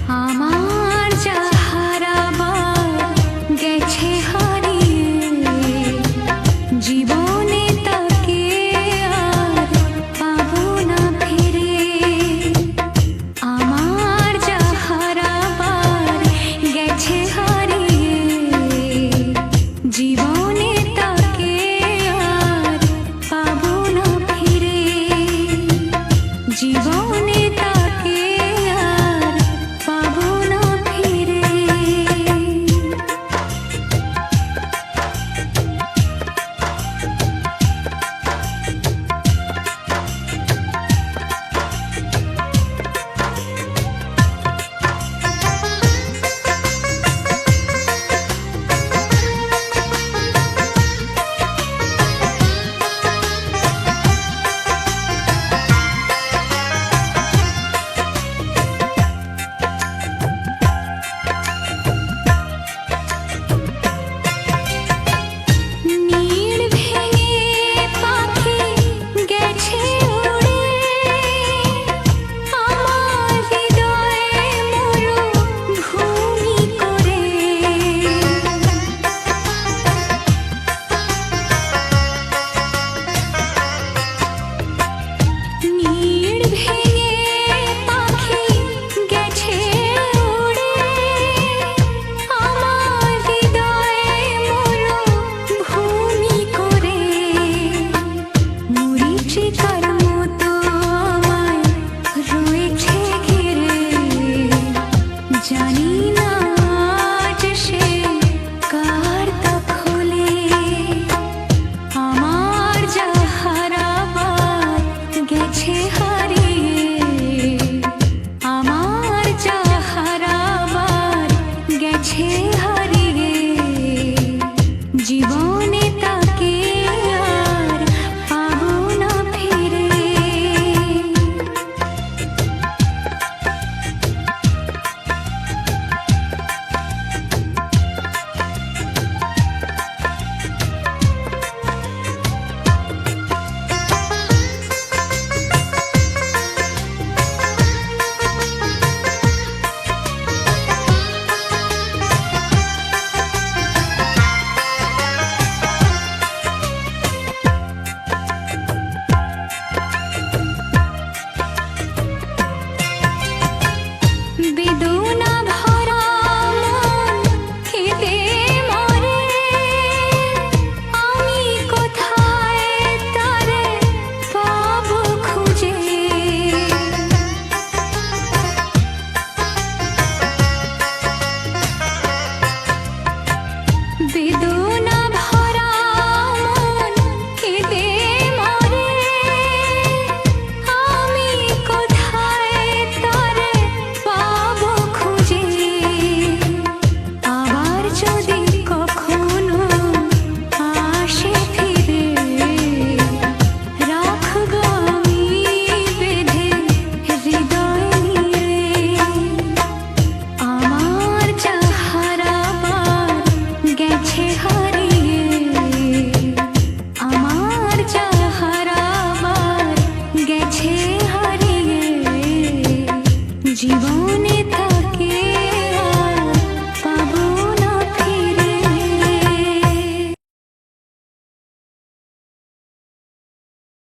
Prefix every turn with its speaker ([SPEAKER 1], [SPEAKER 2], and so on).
[SPEAKER 1] আমার যা হারাবার গেছে হারিয়ে, জীবনে তাকে আর পাবো না ফিরে। আমার যা হারাবার গেছে হারিয়ে, জীবনে তাকে আর পাবো না ফিরে। জীবনে তাকে আর পাবো না ফিরে। জানি না আজ সে কার দখলে, আমার যা হারাবার গেছে হারিয়ে। আমার যা হারাবার গেছে হারিয়ে, জীবনে তাকে আর পাবো না ফিরে। বেদনা ভরা মন কেঁদে মরে, আমি কোথায় তারে পাবো খুঁজে। বেদনা ভরা মন কেঁদে মরে, আমি কোথায় তারে পাবো খুঁজে। আবার যদি কখনো আসে ফিরে, রাখবো আমি বেঁধে হৃদয় নিয়ে। আমার যা হারাবার গেছে হারিয়ে, আমার যা হারাবার গেছে হারিয়ে, জীবন